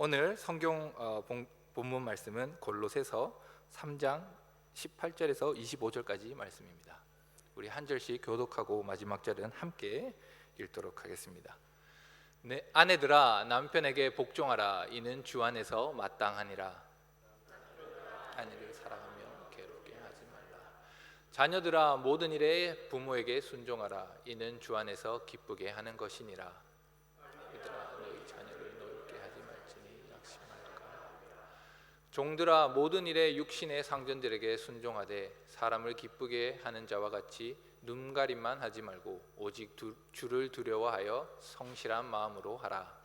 오늘 성경 본문 말씀은 골로새서 3장 18절에서 25절까지 말씀입니다. 우리 한 절씩 교독하고 마지막 절은 함께 읽도록 하겠습니다. 네, 아내들아 남편에게 복종하라. 이는 주 안에서 마땅하니라. 아내를 사랑하며 괴롭게 하지 말라. 자녀들아 모든 일에 부모에게 순종하라. 이는 주 안에서 기쁘게 하는 것이니라. 종들아 모든 일에 육신의 상전들에게 순종하되 사람을 기쁘게 하는 자와 같이 눈가림만 하지 말고 오직 주를 두려워하여 성실한 마음으로 하라.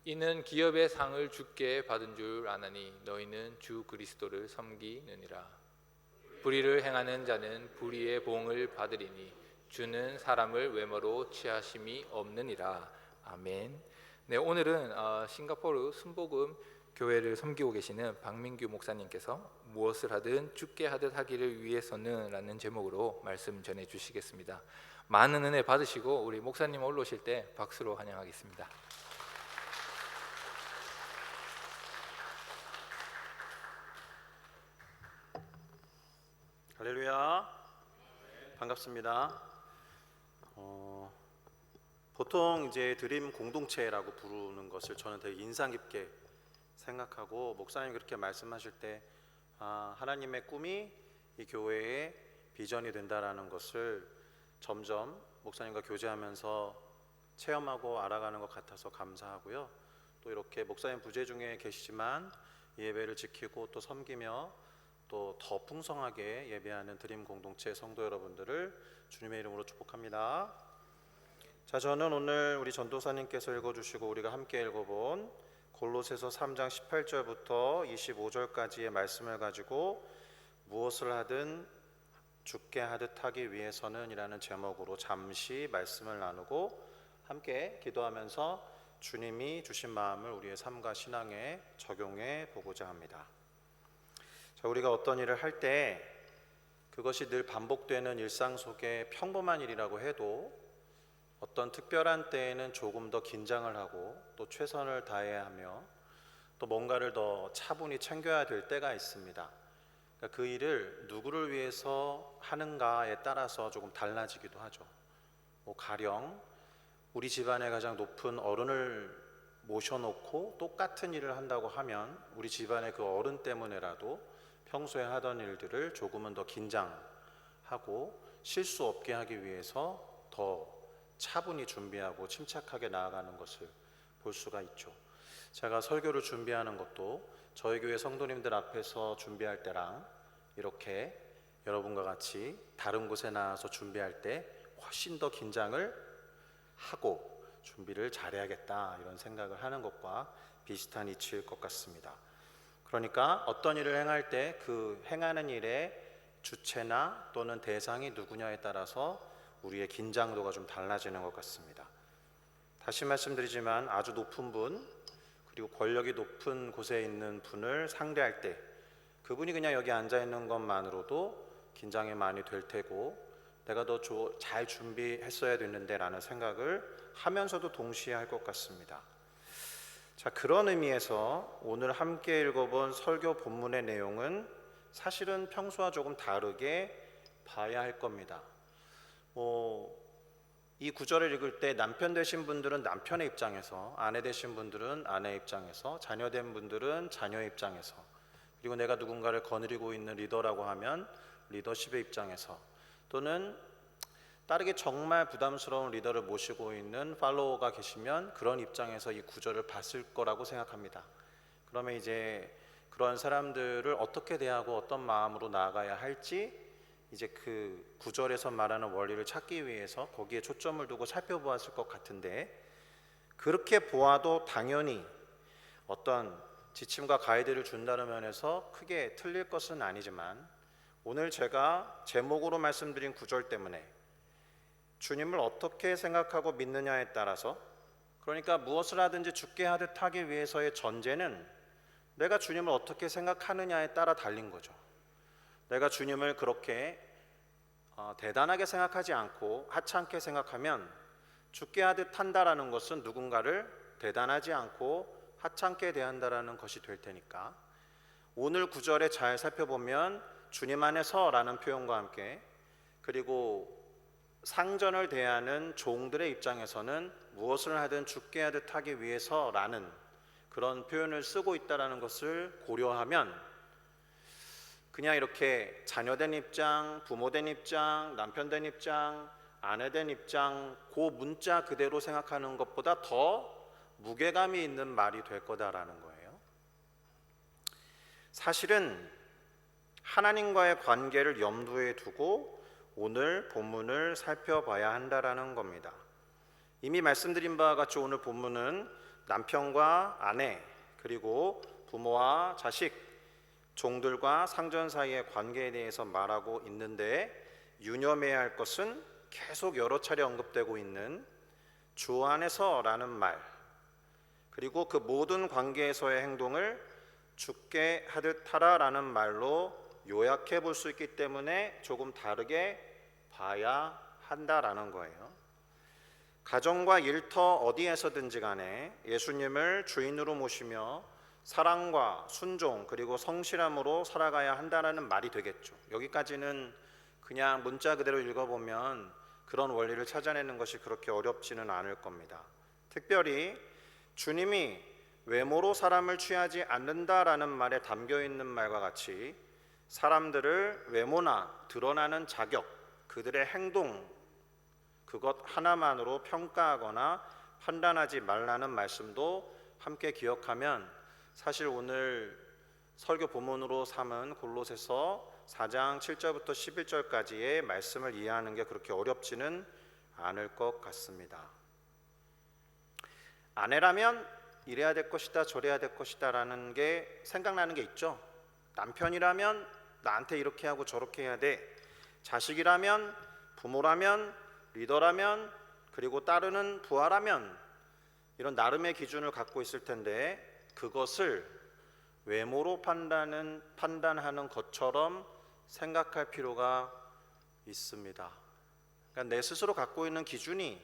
이는 기업의 상을 주께 받은 줄 아나니 너희는 주 그리스도를 섬기느니라. 불의를 행하는 자는 불의의 봉을 받으리니 주는 사람을 외모로 취하심이 없느니라. 아멘. 네, 오늘은 싱가포르 순복음 교회를 섬기고 계시는 박민규 목사님께서 무엇을 하든 주께 하듯 하기를 위해서는 라는 제목으로 말씀 전해 주시겠습니다. 많은 은혜 받으시고 우리 목사님 올라오실 때 박수로 환영하겠습니다. 할렐루야. 반갑습니다. 보통 이제 드림 공동체라고 부르는 것을 저는 되게 인상 깊게 생각하고, 목사님 그렇게 말씀하실 때 하나님의 꿈이 이 교회의 비전이 된다라는 것을 점점 목사님과 교제하면서 체험하고 알아가는 것 같아서 감사하고요. 또 이렇게 목사님 부재 중에 계시지만 예배를 지키고 또 섬기며 또 더 풍성하게 예배하는 드림 공동체 성도 여러분들을 주님의 이름으로 축복합니다. 자, 저는 오늘 우리 전도사님께서 읽어주시고 우리가 함께 읽어본 골로새서 3장 18절부터 25절까지의 말씀을 가지고 무엇을 하든 주께 하듯 하기 위해서는 이라는 제목으로 잠시 말씀을 나누고 함께 기도하면서 주님이 주신 마음을 우리의 삶과 신앙에 적용해 보고자 합니다. 자, 우리가 어떤 일을 할 때 그것이 늘 반복되는 일상 속의 평범한 일이라고 해도 어떤 특별한 때에는 조금 더 긴장을 하고 또 최선을 다해야 하며 또 뭔가를 더 차분히 챙겨야 될 때가 있습니다. 그러니까 그 일을 누구를 위해서 하는가에 따라서 조금 달라지기도 하죠. 가령 우리 집안의 가장 높은 어른을 모셔놓고 똑같은 일을 한다고 하면 우리 집안의 그 어른 때문에라도 평소에 하던 일들을 조금은 더 긴장하고 실수 없게 하기 위해서 더 차분히 준비하고 침착하게 나아가는 것을 볼 수가 있죠. 제가 설교를 준비하는 것도 저희 교회 성도님들 앞에서 준비할 때랑 이렇게 여러분과 같이 다른 곳에 나와서 준비할 때 훨씬 더 긴장을 하고 준비를 잘해야겠다 이런 생각을 하는 것과 비슷한 이치일 것 같습니다. 그러니까 어떤 일을 행할 때 그 행하는 일의 주체나 또는 대상이 누구냐에 따라서 우리의 긴장도가 좀 달라지는 것 같습니다. 다시 말씀드리지만 아주 높은 분 그리고 권력이 높은 곳에 있는 분을 상대할 때 그분이 그냥 여기 앉아 있는 것만으로도 긴장이 많이 될 테고 내가 더 잘 준비했어야 됐는데 라는 생각을 하면서도 동시에 할 것 같습니다. 자, 그런 의미에서 오늘 함께 읽어본 설교 본문의 내용은 사실은 평소와 조금 다르게 봐야 할 겁니다. 이 구절을 읽을 때 남편 되신 분들은 남편의 입장에서, 아내 되신 분들은 아내의 입장에서, 자녀 된 분들은 자녀의 입장에서, 그리고 내가 누군가를 거느리고 있는 리더라고 하면 리더십의 입장에서, 또는 따르기 정말 부담스러운 리더를 모시고 있는 팔로워가 계시면 그런 입장에서 이 구절을 봤을 거라고 생각합니다. 그러면 이제 그런 사람들을 어떻게 대하고 어떤 마음으로 나아가야 할지 이제 그 구절에서 말하는 원리를 찾기 위해서 거기에 초점을 두고 살펴보았을 것 같은데, 그렇게 보아도 당연히 어떤 지침과 가이드를 준다는 면에서 크게 틀릴 것은 아니지만, 오늘 제가 제목으로 말씀드린 구절 때문에 주님을 어떻게 생각하고 믿느냐에 따라서, 그러니까 무엇을 하든지 주께 하듯 하기 위해서의 전제는 내가 주님을 어떻게 생각하느냐에 따라 달린 거죠. 내가 주님을 그렇게 대단하게 생각하지 않고 하찮게 생각하면 죽게 하듯 한다라는 것은 누군가를 대단하지 않고 하찮게 대한다라는 것이 될 테니까 오늘 구절에 잘 살펴보면 주님 안에서라는 표현과 함께 그리고 상전을 대하는 종들의 입장에서는 무엇을 하든 죽게 하듯 하기 위해서라는 그런 표현을 쓰고 있다는 것을 고려하면 그냥 이렇게 자녀된 입장, 부모된 입장, 남편된 입장, 아내된 입장 그 문자 그대로 생각하는 것보다 더 무게감이 있는 말이 될 거다라는 거예요. 사실은 하나님과의 관계를 염두에 두고 오늘 본문을 살펴봐야 한다라는 겁니다. 이미 말씀드린 바와 같이 오늘 본문은 남편과 아내 그리고 부모와 자식, 종들과 상전 사이의 관계에 대해서 말하고 있는데 유념해야 할 것은 계속 여러 차례 언급되고 있는 주 안에서라는 말 그리고 그 모든 관계에서의 행동을 죽게 하듯 하라라는 말로 요약해 볼 수 있기 때문에 조금 다르게 봐야 한다라는 거예요. 가정과 일터 어디에서든지 간에 예수님을 주인으로 모시며 사랑과 순종 그리고 성실함으로 살아가야 한다는 말이 되겠죠. 여기까지는 그냥 문자 그대로 읽어보면 그런 원리를 찾아내는 것이 그렇게 어렵지는 않을 겁니다. 특별히 주님이 외모로 사람을 취하지 않는다라는 말에 담겨있는 말과 같이 사람들을 외모나 드러나는 자격, 그들의 행동 그것 하나만으로 평가하거나 판단하지 말라는 말씀도 함께 기억하면 사실 오늘 설교 본문으로 삼은 골로새서 4장 7절부터 11절까지의 말씀을 이해하는 게 그렇게 어렵지는 않을 것 같습니다. 아내라면 이래야 될 것이다 저래야 될 것이다 라는 게 생각나는 게 있죠. 남편이라면 나한테 이렇게 하고 저렇게 해야 돼. 자식이라면, 부모라면, 리더라면, 그리고 따르는 부하라면 이런 나름의 기준을 갖고 있을 텐데 그것을 외모로 판단하는 것처럼 생각할 필요가 있습니다. 그러니까 내 스스로 갖고 있는 기준이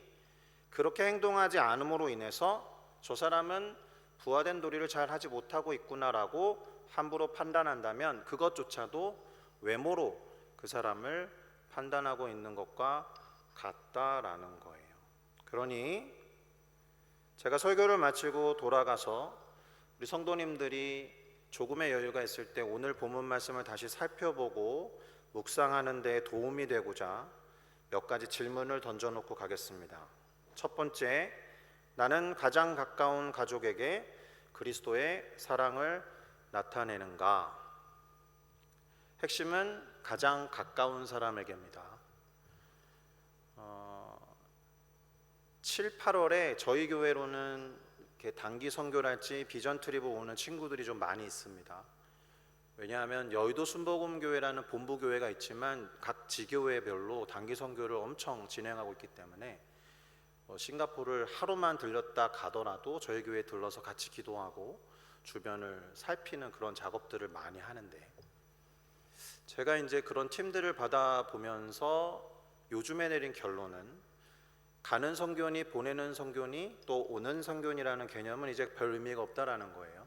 그렇게 행동하지 않음으로 인해서 저 사람은 부하된 도리를 잘 하지 못하고 있구나라고 함부로 판단한다면 그것조차도 외모로 그 사람을 판단하고 있는 것과 같다라는 거예요. 그러니 제가 설교를 마치고 돌아가서 우리 성도님들이 조금의 여유가 있을 때 오늘 본문 말씀을 다시 살펴보고 묵상하는 데 도움이 되고자 몇 가지 질문을 던져놓고 가겠습니다. 첫 번째, 나는 가장 가까운 가족에게 그리스도의 사랑을 나타내는가? 핵심은 가장 가까운 사람에게입니다. 7, 8월에 저희 교회로는 이렇게 단기 선교랄지 비전 트립을 오는 친구들이 좀 많이 있습니다. 왜냐하면 여의도 순복음교회라는 본부 교회가 있지만 각 지교회별로 단기 선교를 엄청 진행하고 있기 때문에 싱가포르를 하루만 들렸다 가더라도 저희 교회에 들러서 같이 기도하고 주변을 살피는 그런 작업들을 많이 하는데 제가 이제 그런 팀들을 받아보면서 요즘에 내린 결론은 가는 선교니 보내는 선교니 또 오는 선교니라는 개념은 이제 별 의미가 없다라는 거예요.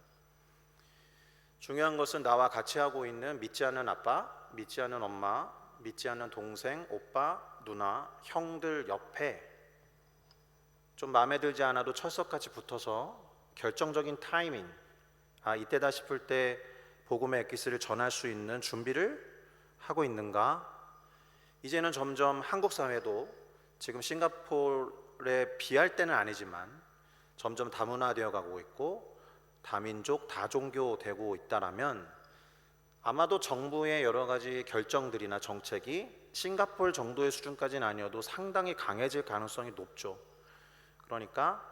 중요한 것은 나와 같이 하고 있는 믿지 않는 아빠, 믿지 않는 엄마, 믿지 않는 동생, 오빠, 누나, 형들 옆에 좀 마음에 들지 않아도 철석같이 붙어서 결정적인 타이밍, 이때다 싶을 때 복음의 엑기스를 전할 수 있는 준비를 하고 있는가? 이제는 점점 한국 사회도 지금 싱가포르에 비할 때는 아니지만 점점 다문화되어 가고 있고 다민족, 다종교 되고 있다라면 아마도 정부의 여러 가지 결정들이나 정책이 싱가포르 정도의 수준까지는 아니어도 상당히 강해질 가능성이 높죠. 그러니까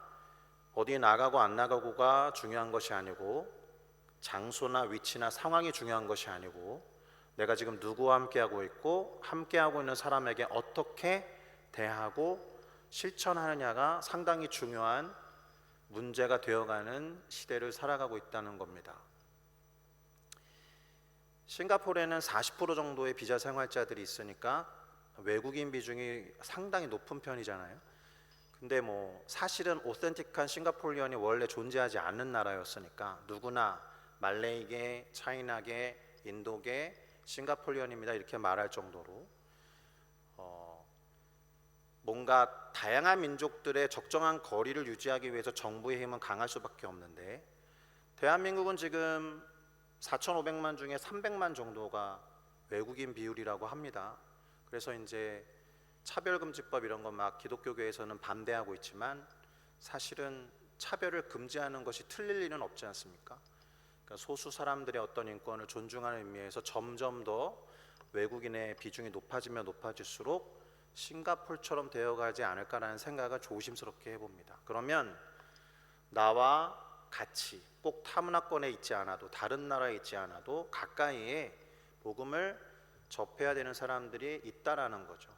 어디에 나가고 안 나가고가 중요한 것이 아니고 장소나 위치나 상황이 중요한 것이 아니고 내가 지금 누구와 함께하고 있고 함께하고 있는 사람에게 어떻게 대하고 실천하느냐가 상당히 중요한 문제가 되어가는 시대를 살아가고 있다는 겁니다. 싱가포르에는 40% 정도의 비자 생활자들이 있으니까 외국인 비중이 상당히 높은 편이잖아요. 근데 뭐 사실은 오센틱한 싱가포리언이 원래 존재하지 않는 나라였으니까 누구나 말레이계, 차이나계, 인도계, 싱가포리언입니다 이렇게 말할 정도로 뭔가 다양한 민족들의 적정한 거리를 유지하기 위해서 정부의 힘은 강할 수밖에 없는데, 대한민국은 지금 4,500만 중에 300만 정도가 외국인 비율이라고 합니다. 그래서 이제 차별금지법 이런 거 막 기독교계에서는 반대하고 있지만 사실은 차별을 금지하는 것이 틀릴 일은 없지 않습니까? 그러니까 소수 사람들의 어떤 인권을 존중하는 의미에서 점점 더 외국인의 비중이 높아지면 높아질수록 싱가포르처럼 되어가지 않을까라는 생각을 조심스럽게 해봅니다. 그러면 나와 같이 꼭 타문화권에 있지 않아도 다른 나라에 있지 않아도 가까이에 복음을 접해야 되는 사람들이 있다라는 거죠.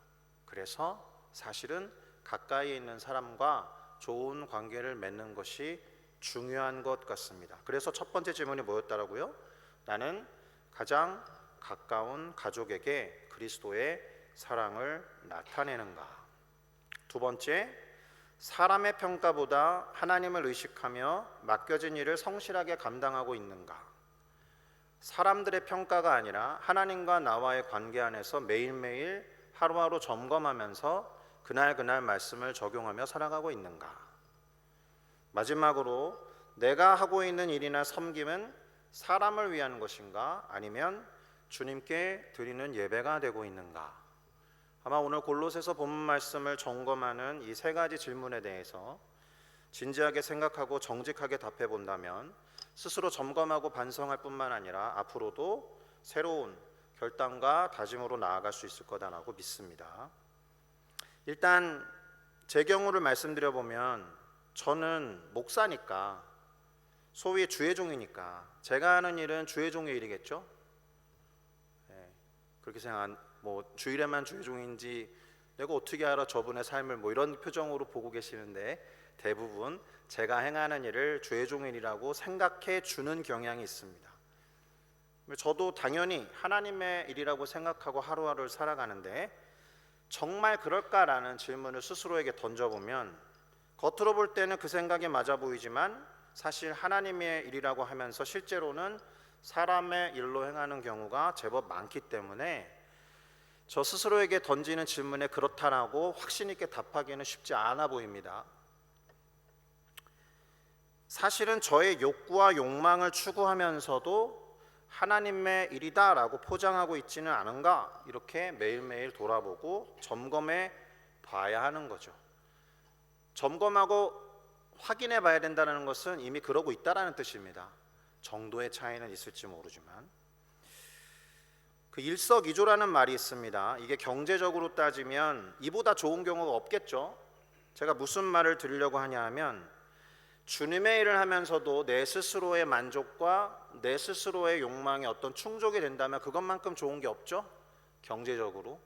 그래서 사실은 가까이에 있는 사람과 좋은 관계를 맺는 것이 중요한 것 같습니다. 그래서 첫 번째 질문이 뭐였더라고요? 나는 가장 가까운 가족에게 그리스도의 사랑을 나타내는가? 두 번째, 사람의 평가보다 하나님을 의식하며 맡겨진 일을 성실하게 감당하고 있는가? 사람들의 평가가 아니라 하나님과 나와의 관계 안에서 매일매일 하루하루 점검하면서 그날 말씀을 적용하며 살아가고 있는가? 마지막으로 내가 하고 있는 일이나 섬김은 사람을 위한 것인가 아니면 주님께 드리는 예배가 되고 있는가? 아마 오늘 골로새서 본문 말씀을 점검하는 이 세 가지 질문에 대해서 진지하게 생각하고 정직하게 답해 본다면 스스로 점검하고 반성할 뿐만 아니라 앞으로도 새로운 결단과 다짐으로 나아갈 수 있을 거다라고 믿습니다. 일단 제 경우를 말씀드려 보면 저는 목사니까 소위 주의 종이니까 제가 하는 일은 주의 종의 일이겠죠. 그렇게 뭐 주일에만 주의 종인지 내가 어떻게 알아 저분의 삶을 뭐 이런 표정으로 보고 계시는데 대부분 제가 행하는 일을 주의 종일이라고 생각해 주는 경향이 있습니다. 저도 당연히 하나님의 일이라고 생각하고 하루하루를 살아가는데 정말 그럴까라는 질문을 스스로에게 던져보면 겉으로 볼 때는 그 생각이 맞아 보이지만 사실 하나님의 일이라고 하면서 실제로는 사람의 일로 행하는 경우가 제법 많기 때문에 저 스스로에게 던지는 질문에 그렇다라고 확신 있게 답하기는 쉽지 않아 보입니다. 사실은 저의 욕구와 욕망을 추구하면서도 하나님의 일이다라고 포장하고 있지는 않은가 이렇게 매일매일 돌아보고 점검해 봐야 하는 거죠. 점검하고 확인해 봐야 된다는 것은 이미 그러고 있다라는 뜻입니다. 정도의 차이는 있을지 모르지만 그 일석이조라는 말이 있습니다. 이게 경제적으로 따지면 이보다 좋은 경우가 없겠죠. 제가 무슨 말을 드리려고 하냐 하면 주님의 일을 하면서도 내 스스로의 만족과 내 스스로의 욕망이 어떤 충족이 된다면 그것만큼 좋은 게 없죠. 경제적으로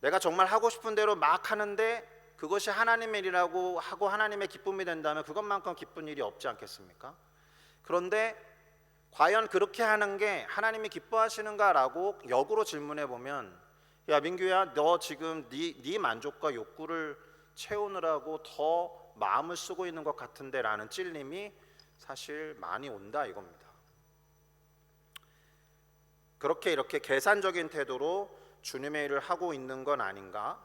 내가 정말 하고 싶은 대로 막 하는데 그것이 하나님의 일이라고 하고 하나님의 기쁨이 된다면 그것만큼 기쁜 일이 없지 않겠습니까? 그런데 과연 그렇게 하는 게 하나님이 기뻐하시는가라고 역으로 질문해 보면 야 민규야 너 지금 네 만족과 욕구를 채우느라고 더 마음을 쓰고 있는 것 같은데 라는 찔림이 사실 많이 온다 이겁니다. 그렇게 이렇게 계산적인 태도로 주님의 일을 하고 있는 건 아닌가?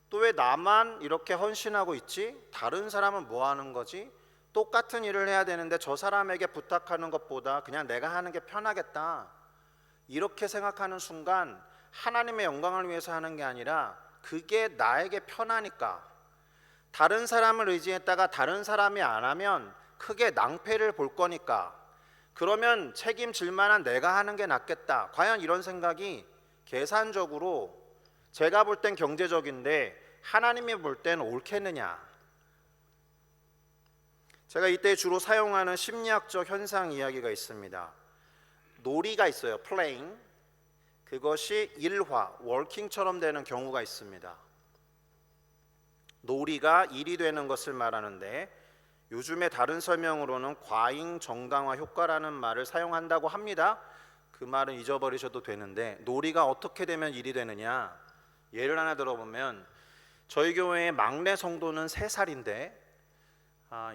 또 왜 나만 이렇게 헌신하고 있지? 다른 사람은 뭐 하는 거지? 똑같은 일을 해야 되는데 저 사람에게 부탁하는 것보다 그냥 내가 하는 게 편하겠다 이렇게 생각하는 순간 하나님의 영광을 위해서 하는 게 아니라 그게 나에게 편하니까 다른 사람을 의지했다가 다른 사람이 안 하면 크게 낭패를 볼 거니까 그러면 책임질 만한 내가 하는 게 낫겠다. 과연 이런 생각이 계산적으로 제가 볼 땐 경제적인데 하나님이 볼 땐 옳겠느냐? 제가 이때 주로 사용하는 심리학적 현상 이야기가 있습니다. 놀이가 있어요. playing. 그것이 일화, working처럼 되는 경우가 있습니다. 놀이가 일이 되는 것을 말하는데 요즘에 다른 설명으로는 과잉 정강화 효과라는 말을 사용한다고 합니다. 그 말은 잊어버리셔도 되는데 놀이가 어떻게 되면 일이 되느냐? 예를 하나 들어보면 저희 교회의 막내 성도는 3살인데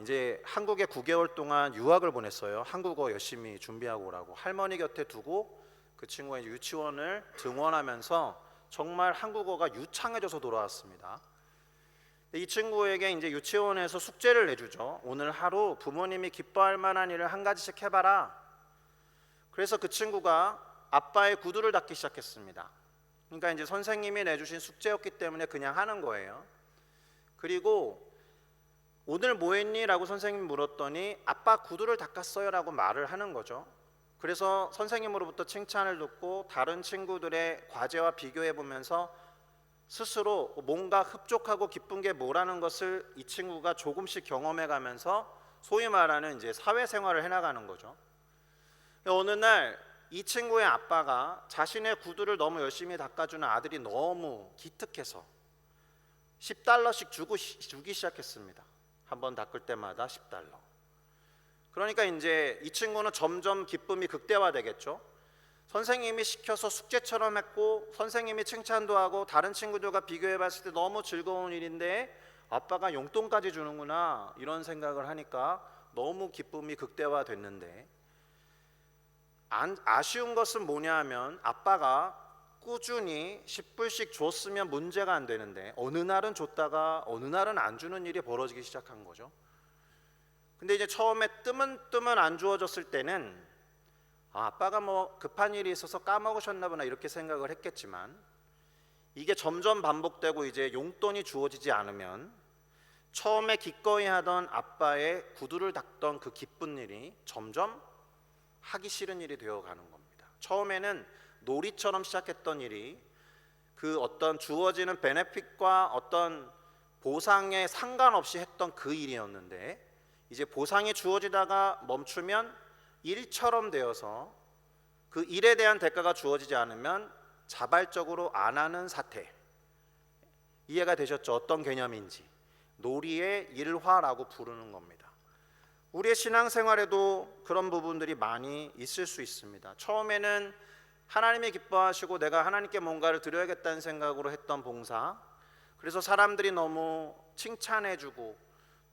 이제 한국에 9개월 동안 유학을 보냈어요. 한국어 열심히 준비하고 오라고. 할머니 곁에 두고 그 친구가 유치원을 등원하면서 정말 한국어가 유창해져서 돌아왔습니다. 이 친구에게 이제 유치원에서 숙제를 내주죠. 오늘 하루 부모님이 기뻐할 만한 일을 한 가지씩 해봐라. 그래서 그 친구가 아빠의 구두를 닦기 시작했습니다. 그러니까 이제 선생님이 내주신 숙제였기 때문에 그냥 하는 거예요. 그리고 오늘 뭐 했니? 라고 선생님이 물었더니 아빠 구두를 닦았어요 라고 말을 하는 거죠. 그래서 선생님으로부터 칭찬을 듣고 다른 친구들의 과제와 비교해 보면서 스스로 뭔가 흡족하고 기쁜 게 뭐라는 것을 이 친구가 조금씩 경험해 가면서 소위 말하는 이제 사회생활을 해나가는 거죠. 어느 날 이 친구의 아빠가 자신의 구두를 너무 열심히 닦아주는 아들이 너무 기특해서 $10씩 주기 시작했습니다. 한번 닦을 때마다 $10. 그러니까 이제 이 친구는 점점 기쁨이 극대화되겠죠. 선생님이 시켜서 숙제처럼 했고 선생님이 칭찬도 하고 다른 친구들과 비교해 봤을 때 너무 즐거운 일인데 아빠가 용돈까지 주는구나 이런 생각을 하니까 너무 기쁨이 극대화됐는데, 아쉬운 것은 뭐냐 하면 아빠가 꾸준히 10불씩 줬으면 문제가 안 되는데 어느 날은 줬다가 어느 날은 안 주는 일이 벌어지기 시작한 거죠. 근데 이제 처음에 뜨문뜨문 안 주어졌을 때는 아빠가 뭐 급한 일이 있어서 까먹으셨나 보나 이렇게 생각을 했겠지만, 이게 점점 반복되고 이제 용돈이 주어지지 않으면 처음에 기꺼이 하던 아빠의 구두를 닦던 그 기쁜 일이 점점 하기 싫은 일이 되어가는 겁니다. 처음에는 놀이처럼 시작했던 일이 그 어떤 주어지는 베네핏과 어떤 보상에 상관없이 했던 그 일이었는데, 이제 보상이 주어지다가 멈추면 일처럼 되어서 그 일에 대한 대가가 주어지지 않으면 자발적으로 안 하는 사태. 이해가 되셨죠? 어떤 개념인지. 놀이의 일화라고 부르는 겁니다. 우리의 신앙생활에도 그런 부분들이 많이 있을 수 있습니다. 처음에는 하나님이 기뻐하시고 내가 하나님께 뭔가를 드려야겠다는 생각으로 했던 봉사, 그래서 사람들이 너무 칭찬해주고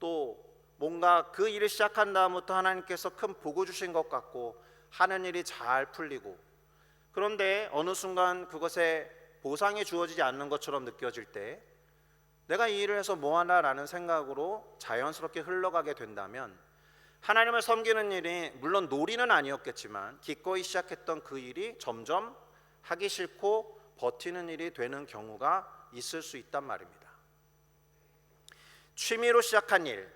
또 뭔가 그 일을 시작한 다음부터 하나님께서 큰 복을 주신 것 같고 하는 일이 잘 풀리고, 그런데 어느 순간 그것에 보상이 주어지지 않는 것처럼 느껴질 때 내가 이 일을 해서 뭐하나라는 생각으로 자연스럽게 흘러가게 된다면 하나님을 섬기는 일이 물론 놀이는 아니었겠지만 기꺼이 시작했던 그 일이 점점 하기 싫고 버티는 일이 되는 경우가 있을 수 있단 말입니다. 취미로 시작한 일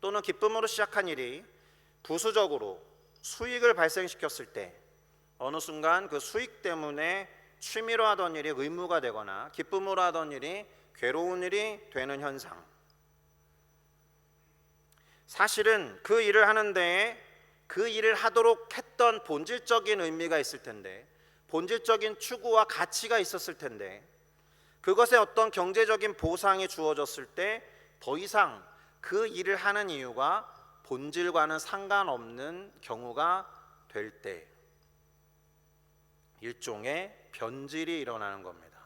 또는 기쁨으로 시작한 일이 부수적으로 수익을 발생시켰을 때 어느 순간 그 수익 때문에 취미로 하던 일이 의무가 되거나 기쁨으로 하던 일이 괴로운 일이 되는 현상, 사실은 그 일을 하는 데에 그 일을 하도록 했던 본질적인 의미가 있을 텐데, 본질적인 추구와 가치가 있었을 텐데, 그것에 어떤 경제적인 보상이 주어졌을 때 더 이상 그 일을 하는 이유가 본질과는 상관없는 경우가 될 때 일종의 변질이 일어나는 겁니다.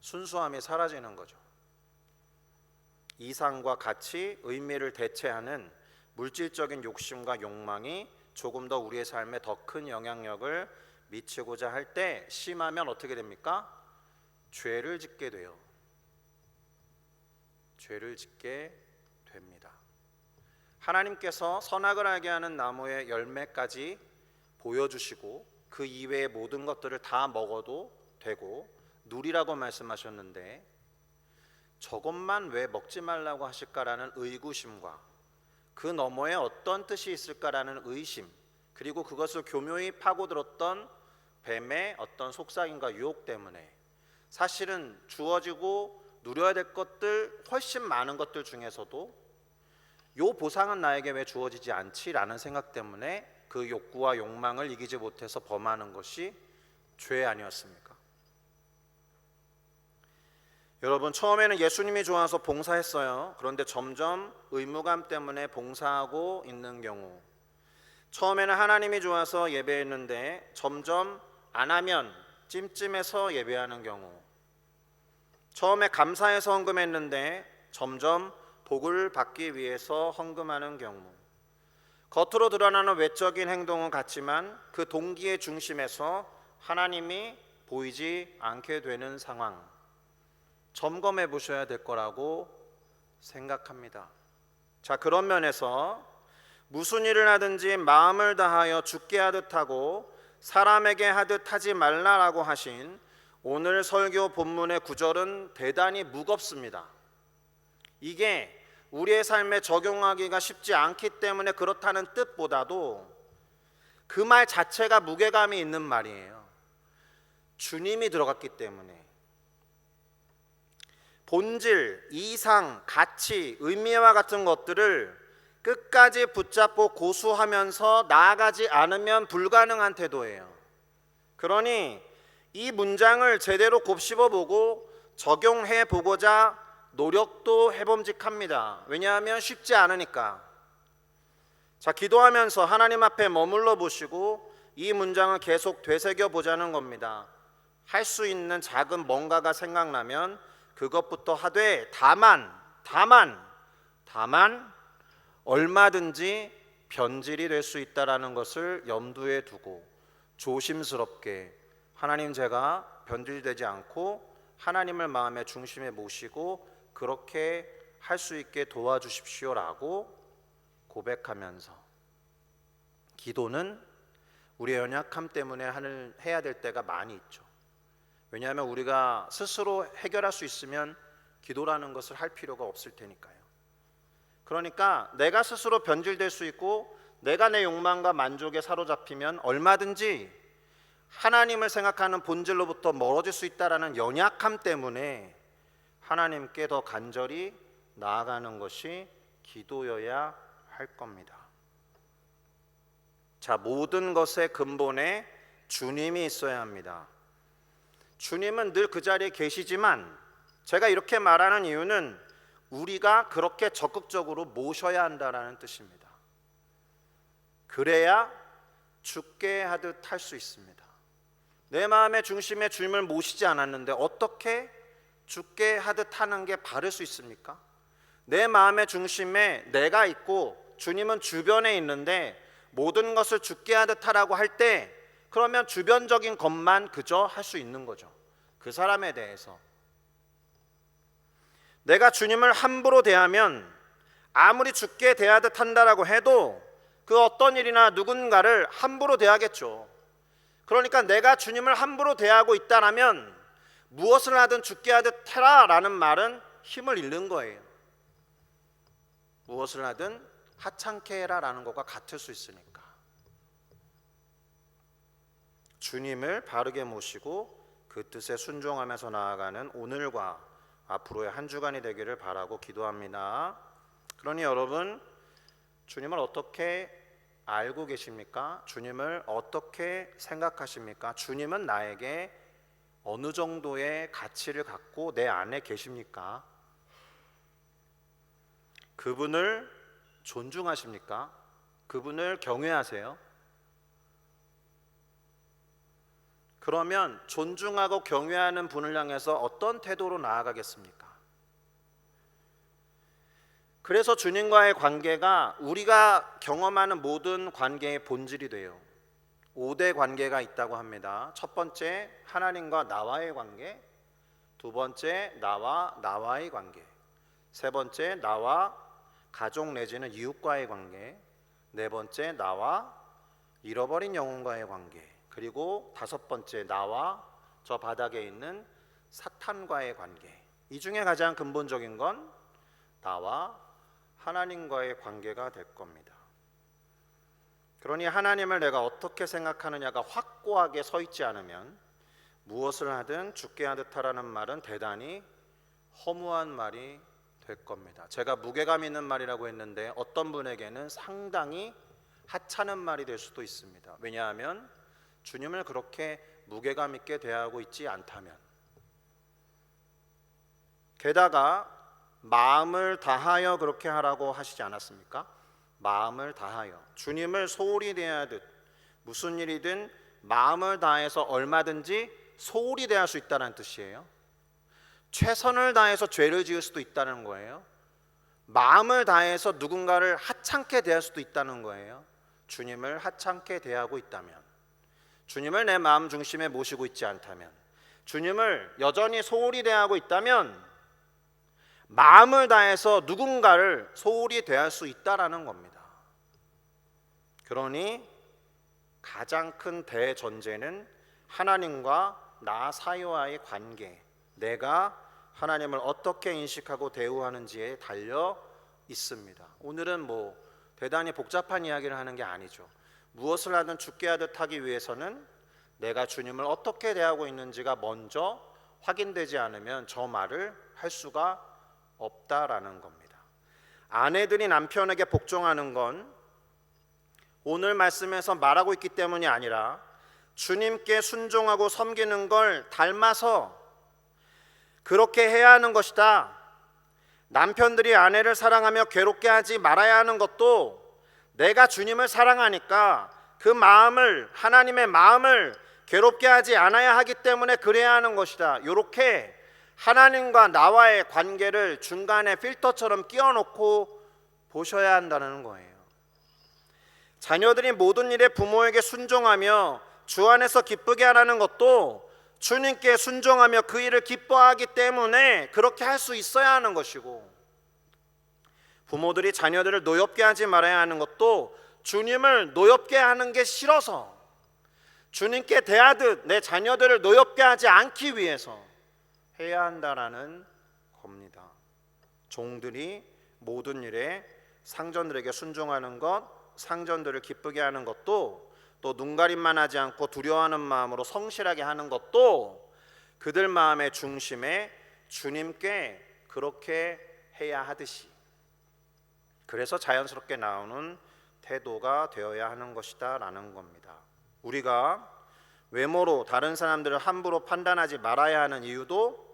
순수함이 사라지는 거죠. 이상과 가치, 의미를 대체하는 물질적인 욕심과 욕망이 조금 더 우리의 삶에 더 큰 영향력을 미치고자 할 때 심하면 어떻게 됩니까? 죄를 짓게 돼요. 죄를 짓게 됩니다. 하나님께서 선악을 알게 하는 나무의 열매까지 보여주시고 그 이외의 모든 것들을 다 먹어도 되고 누리라고 말씀하셨는데 저것만 왜 먹지 말라고 하실까라는 의구심과 그 너머에 어떤 뜻이 있을까라는 의심, 그리고 그것을 교묘히 파고들었던 뱀의 어떤 속삭임과 유혹 때문에 사실은 주어지고 누려야 될 것들 훨씬 많은 것들 중에서도 요 보상은 나에게 왜 주어지지 않지라는 생각 때문에 그 욕구와 욕망을 이기지 못해서 범하는 것이 죄 아니었습니까? 여러분, 처음에는 예수님이 좋아서 봉사했어요. 그런데 점점 의무감 때문에 봉사하고 있는 경우, 처음에는 하나님이 좋아서 예배했는데 점점 안 하면 찜찜해서 예배하는 경우, 처음에 감사해서 헌금했는데 점점 복을 받기 위해서 헌금하는 경우, 겉으로 드러나는 외적인 행동은 같지만 그 동기의 중심에서 하나님이 보이지 않게 되는 상황, 점검해 보셔야 될 거라고 생각합니다. 자, 그런 면에서 무슨 일을 하든지 마음을 다하여 주께 하듯 하고 사람에게 하듯 하지 말라라고 하신 오늘 설교 본문의 구절은 대단히 무겁습니다. 이게 우리의 삶에 적용하기가 쉽지 않기 때문에 그렇다는 뜻보다도 그 말 자체가 무게감이 있는 말이에요. 주님이 들어갔기 때문에. 본질, 이상, 가치, 의미와 같은 것들을 끝까지 붙잡고 고수하면서 나아가지 않으면 불가능한 태도예요. 그러니 이 문장을 제대로 곱씹어보고 적용해 보고자 노력도 해봄직합니다. 왜냐하면 쉽지 않으니까. 자, 기도하면서 하나님 앞에 머물러 보시고 이 문장을 계속 되새겨 보자는 겁니다. 할 수 있는 작은 뭔가가 생각나면 그것부터 하되 다만 얼마든지 변질이 될 수 있다라는 것을 염두에 두고 조심스럽게 하나님, 제가 변질되지 않고 하나님을 마음의 중심에 모시고 그렇게 할 수 있게 도와주십시오라고 고백하면서, 기도는 우리의 연약함 때문에 해야 될 때가 많이 있죠. 왜냐하면 우리가 스스로 해결할 수 있으면 기도라는 것을 할 필요가 없을 테니까요. 그러니까 내가 스스로 변질될 수 있고 내가 내 욕망과 만족에 사로잡히면 얼마든지 하나님을 생각하는 본질로부터 멀어질 수 있다라는 연약함 때문에 하나님께 더 간절히 나아가는 것이 기도여야 할 겁니다. 자, 모든 것의 근본에 주님이 있어야 합니다. 주님은 늘 그 자리에 계시지만 제가 이렇게 말하는 이유는 우리가 그렇게 적극적으로 모셔야 한다는 뜻입니다. 그래야 주께 하듯 할 수 있습니다. 내 마음의 중심에 주님을 모시지 않았는데 어떻게 주께 하듯 하는 게 바를 수 있습니까? 내 마음의 중심에 내가 있고 주님은 주변에 있는데 모든 것을 주께 하듯 하라고 할 때 그러면 주변적인 것만 그저 할 수 있는 거죠. 그 사람에 대해서. 내가 주님을 함부로 대하면 아무리 주께 대하듯 한다라고 해도 그 어떤 일이나 누군가를 함부로 대하겠죠. 그러니까 내가 주님을 함부로 대하고 있다라면 무엇을 하든 주께 하듯 해라 라는 말은 힘을 잃는 거예요. 무엇을 하든 하찮게 해라 라는 것과 같을 수 있으니까. 주님을 바르게 모시고 그 뜻에 순종하면서 나아가는 오늘과 앞으로의 한 주간이 되기를 바라고 기도합니다. 그러니 여러분, 주님을 어떻게 알고 계십니까? 주님을 어떻게 생각하십니까? 주님은 나에게 어느 정도의 가치를 갖고 내 안에 계십니까? 그분을 존중하십니까? 그분을 경외하세요? 그러면 존중하고 경외하는 분을 향해서 어떤 태도로 나아가겠습니까? 그래서 주님과의 관계가 우리가 경험하는 모든 관계의 본질이 돼요. 5대 관계가 있다고 합니다. 첫 번째, 하나님과 나와의 관계. 두 번째, 나와의 관계. 세 번째, 나와 가족 내지는 이웃과의 관계. 네 번째, 나와 잃어버린 영혼과의 관계. 그리고 다섯 번째, 나와 저 바닥에 있는 사탄과의 관계. 이 중에 가장 근본적인 건 나와 하나님과의 관계가 될 겁니다. 그러니 하나님을 내가 어떻게 생각하느냐가 확고하게 서 있지 않으면 무엇을 하든 주께 하듯 하라는 말은 대단히 허무한 말이 될 겁니다. 제가 무게감 있는 말이라고 했는데 어떤 분에게는 상당히 하찮은 말이 될 수도 있습니다. 왜냐하면 주님을 그렇게 무게감 있게 대하고 있지 않다면. 게다가 마음을 다하여 그렇게 하라고 하시지 않았습니까? 마음을 다하여 주님을 소홀히 대하듯 무슨 일이든 마음을 다해서 얼마든지 소홀히 대할 수 있다는 뜻이에요. 최선을 다해서 죄를 지을 수도 있다는 거예요. 마음을 다해서 누군가를 하찮게 대할 수도 있다는 거예요. 주님을 하찮게 대하고 있다면, 주님을 내 마음 중심에 모시고 있지 않다면, 주님을 여전히 소홀히 대하고 있다면 마음을 다해서 누군가를 소홀히 대할 수 있다라는 겁니다. 그러니 가장 큰 대전제는 하나님과 나 사이와의 관계, 내가 하나님을 어떻게 인식하고 대우하는지에 달려 있습니다. 오늘은 대단히 복잡한 이야기를 하는 게 아니죠. 무엇을 하든 죽게 하듯 하기 위해서는 내가 주님을 어떻게 대하고 있는지가 먼저 확인되지 않으면 저 말을 할 수가 없다라는 겁니다. 아내들이 남편에게 복종하는 건 오늘 말씀에서 말하고 있기 때문이 아니라 주님께 순종하고 섬기는 걸 닮아서 그렇게 해야 하는 것이다. 남편들이 아내를 사랑하며 괴롭게 하지 말아야 하는 것도 내가 주님을 사랑하니까 그 마음을, 하나님의 마음을 괴롭게 하지 않아야 하기 때문에 그래야 하는 것이다. 이렇게 하나님과 나와의 관계를 중간에 필터처럼 끼워놓고 보셔야 한다는 거예요. 자녀들이 모든 일에 부모에게 순종하며 주 안에서 기쁘게 하라는 것도 주님께 순종하며 그 일을 기뻐하기 때문에 그렇게 할 수 있어야 하는 것이고, 부모들이 자녀들을 노엽게 하지 말아야 하는 것도 주님을 노엽게 하는 게 싫어서, 주님께 대하듯 내 자녀들을 노엽게 하지 않기 위해서 해야 한다라는 겁니다. 종들이 모든 일에 상전들에게 순종하는 것, 상전들을 기쁘게 하는 것도, 또 눈가림만 하지 않고 두려워하는 마음으로 성실하게 하는 것도 그들 마음의 중심에 주님께 그렇게 해야 하듯이, 그래서 자연스럽게 나오는 태도가 되어야 하는 것이다 라는 겁니다. 우리가 외모로 다른 사람들을 함부로 판단하지 말아야 하는 이유도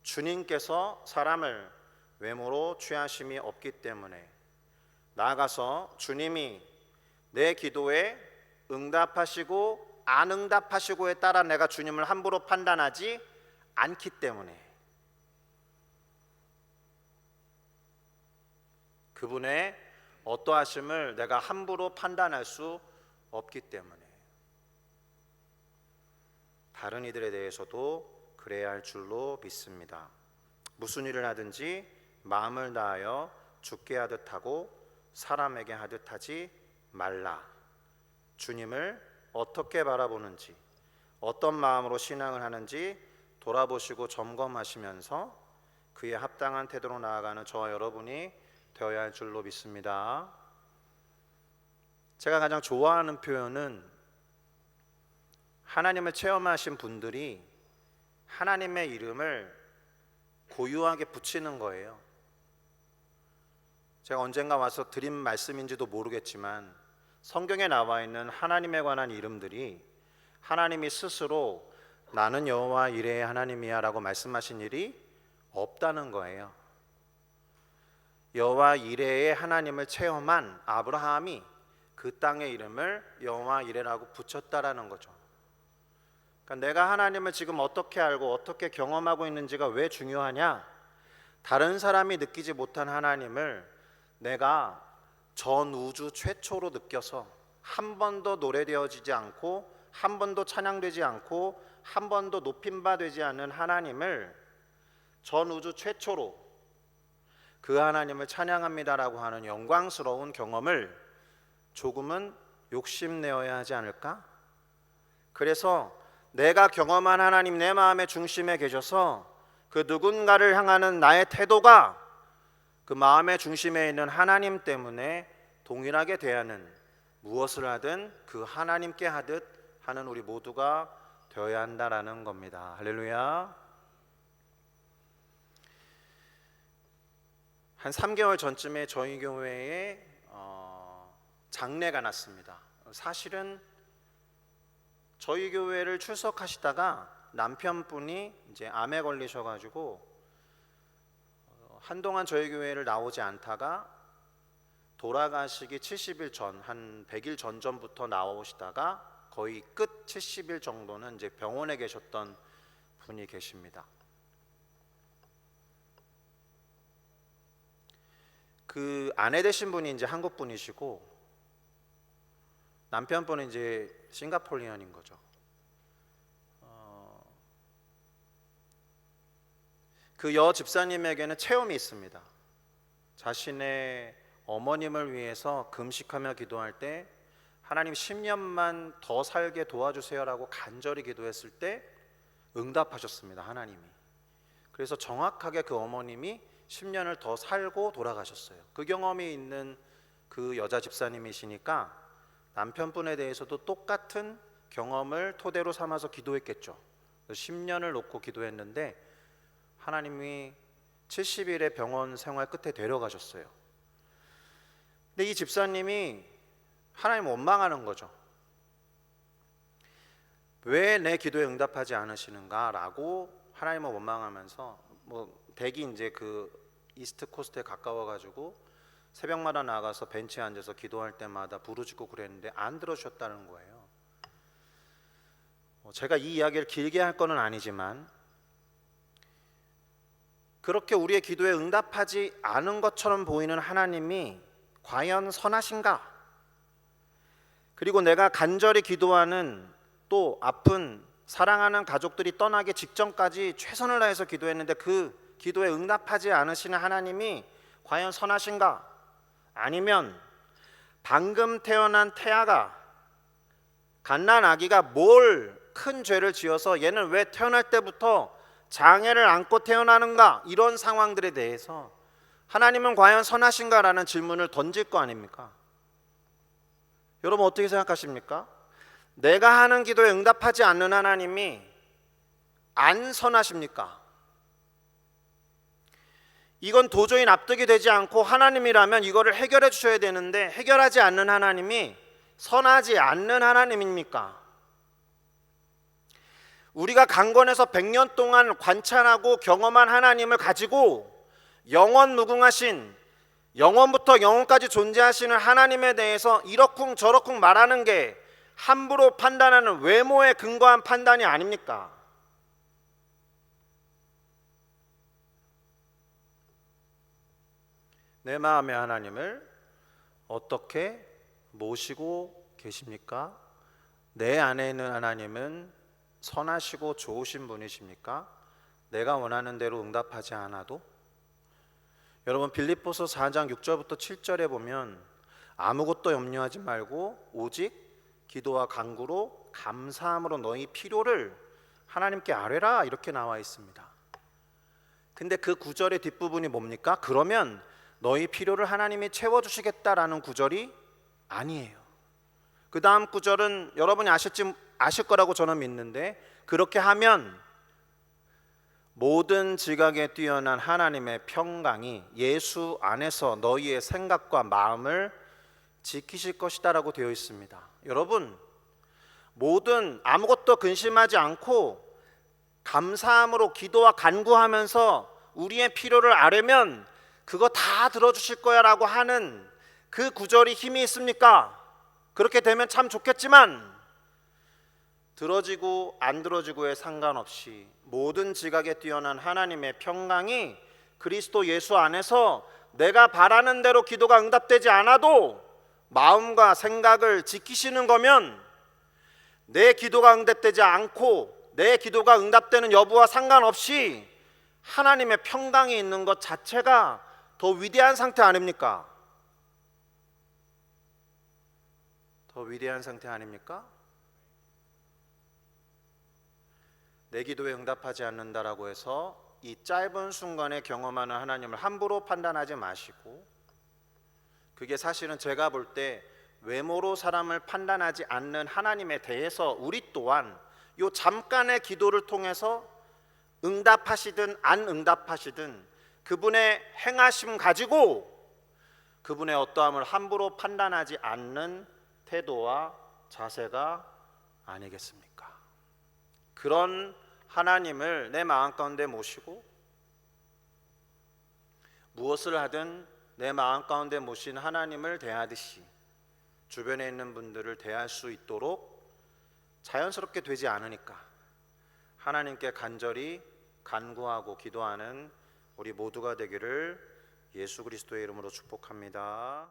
주님께서 사람을 외모로 취하심이 없기 때문에, 나아가서 주님이 내 기도에 응답하시고 안 응답하시고에 따라 내가 주님을 함부로 판단하지 않기 때문에, 그분의 어떠하심을 내가 함부로 판단할 수 없기 때문에, 다른 이들에 대해서도 그래야 할 줄로 믿습니다. 무슨 일을 하든지 마음을 다하여 주께 하듯 하고 사람에게 하듯 하지 말라. 주님을 어떻게 바라보는지, 어떤 마음으로 신앙을 하는지 돌아보시고 점검하시면서 그에 합당한 태도로 나아가는 저와 여러분이 되어야 할 줄로 믿습니다. 제가 가장 좋아하는 표현은 하나님을 체험하신 분들이 하나님의 이름을 고유하게 붙이는 거예요. 제가 언젠가 와서 드린 말씀인지도 모르겠지만 성경에 나와 있는 하나님에 관한 이름들이 하나님이 스스로 나는 여호와 이레의 하나님이야 라고 말씀하신 일이 없다는 거예요. 여호와 이레의 하나님을 체험한 아브라함이 그 땅의 이름을 여호와 이레라고 붙였다라는 거죠. 그러니까 내가 하나님을 지금 어떻게 알고 어떻게 경험하고 있는지가 왜 중요하냐? 다른 사람이 느끼지 못한 하나님을 내가 전 우주 최초로 느껴서 한 번도 노래되어지지 않고 한 번도 찬양되지 않고 한 번도 높임바 되지 않는 하나님을 전 우주 최초로 그 하나님을 찬양합니다라고 하는 영광스러운 경험을 조금은 욕심내어야 하지 않을까? 그래서 내가 경험한 하나님 내 마음의 중심에 계셔서 그 누군가를 향하는 나의 태도가 그 마음의 중심에 있는 하나님 때문에 동일하게 대하는, 무엇을 하든 그 하나님께 하듯 하는 우리 모두가 되어야 한다라는 겁니다. 할렐루야. 한 3개월 전쯤에 저희 교회에 장례가 났습니다. 사실은 저희 교회를 출석하시다가 남편분이 이제 암에 걸리셔가지고 한동안 저희 교회를 나오지 않다가 돌아가시기 70일 전, 한 100일 전부터 나오시다가 거의 끝 70일 정도는 이제 병원에 계셨던 분이 계십니다. 그 아내 되신 분이 이제 한국 분이시고 남편분은 이제 싱가포르리언인 거죠. 그 여 집사님에게는 체험이 있습니다. 자신의 어머님을 위해서 금식하며 기도할 때 하나님 10년만 더 살게 도와주세요라고 간절히 기도했을 때 응답하셨습니다. 하나님이. 그래서 정확하게 그 어머님이 10년을 더 살고 돌아가셨어요. 그 경험이 있는 그 여자 집사님이시니까 남편분에 대해서도 똑같은 경험을 토대로 삼아서 기도했겠죠. 10년을 놓고 기도했는데 하나님이 70일의 병원 생활 끝에 데려가셨어요. 근데 이 집사님이 하나님 원망하는 거죠. 왜 내 기도에 응답하지 않으시는가라고 하나님을 원망하면서 댁이 이제 그 이스트 코스트에 가까워가지고 새벽마다 나가서 벤치에 앉아서 기도할 때마다 부르짖고 그랬는데 안 들어주셨다는 거예요. 제가 이 이야기를 길게 할 거는 아니지만 그렇게 우리의 기도에 응답하지 않은 것처럼 보이는 하나님이 과연 선하신가? 그리고 내가 간절히 기도하는 또 아픈 사랑하는 가족들이 떠나기 직전까지 최선을 다해서 기도했는데 그 기도에 응답하지 않으시는 하나님이 과연 선하신가? 아니면 방금 태어난 태아가 갓난 아기가 뭘 큰 죄를 지어서 얘는 왜 태어날 때부터 장애를 안고 태어나는가? 이런 상황들에 대해서 하나님은 과연 선하신가라는 질문을 던질 거 아닙니까? 여러분 어떻게 생각하십니까? 내가 하는 기도에 응답하지 않는 하나님이 안 선하십니까? 이건 도저히 납득이 되지 않고 하나님이라면 이거를 해결해 주셔야 되는데 해결하지 않는 하나님이 선하지 않는 하나님입니까? 우리가 강권에서 100년 동안 관찰하고 경험한 하나님을 가지고 영원무궁하신 영원부터 영원까지 존재하시는 하나님에 대해서 이러쿵 저러쿵 말하는 게 함부로 판단하는 외모에 근거한 판단이 아닙니까? 내 마음의 하나님을 어떻게 모시고 계십니까? 내 안에 있는 하나님은 선하시고 좋으신 분이십니까? 내가 원하는 대로 응답하지 않아도? 여러분 빌립보서 4장 6절부터 7절에 보면 아무것도 염려하지 말고 오직 기도와 간구로 감사함으로 너희 필요를 하나님께 아뢰라 이렇게 나와 있습니다. 근데 그 구절의 뒷부분이 뭡니까? 그러면 너희 필요를 하나님이 채워주시겠다라는 구절이 아니에요. 그 다음 구절은 여러분이 아실 거라고 저는 믿는데 그렇게 하면 모든 지각에 뛰어난 하나님의 평강이 예수 안에서 너희의 생각과 마음을 지키실 것이다라고 되어 있습니다. 여러분 모든 아무것도 근심하지 않고 감사함으로 기도와 간구하면서 우리의 필요를 아뢰면 그거 다 들어주실 거야 라고 하는 그 구절이 힘이 있습니까? 그렇게 되면 참 좋겠지만 들어지고 안 들어지고에 상관없이 모든 지각에 뛰어난 하나님의 평강이 그리스도 예수 안에서 내가 바라는 대로 기도가 응답되지 않아도 마음과 생각을 지키시는 거면 내 기도가 응답되지 않고 내 기도가 응답되는 여부와 상관없이 하나님의 평강이 있는 것 자체가 더 위대한 상태 아닙니까? 더 위대한 상태 아닙니까? 내 기도에 응답하지 않는다라고 해서 이 짧은 순간에 경험하는 하나님을 함부로 판단하지 마시고 그게 사실은 제가 볼 때 외모로 사람을 판단하지 않는 하나님에 대해서 우리 또한 요 잠깐의 기도를 통해서 응답하시든 안 응답하시든 그분의 행하심 가지고 그분의 어떠함을 함부로 판단하지 않는 태도와 자세가 아니겠습니까? 그런 하나님을 내 마음 가운데 모시고 무엇을 하든 내 마음 가운데 모신 하나님을 대하듯이 주변에 있는 분들을 대할 수 있도록 자연스럽게 되지 않으니까 하나님께 간절히 간구하고 기도하는 우리 모두가 되기를 예수 그리스도의 이름으로 축복합니다.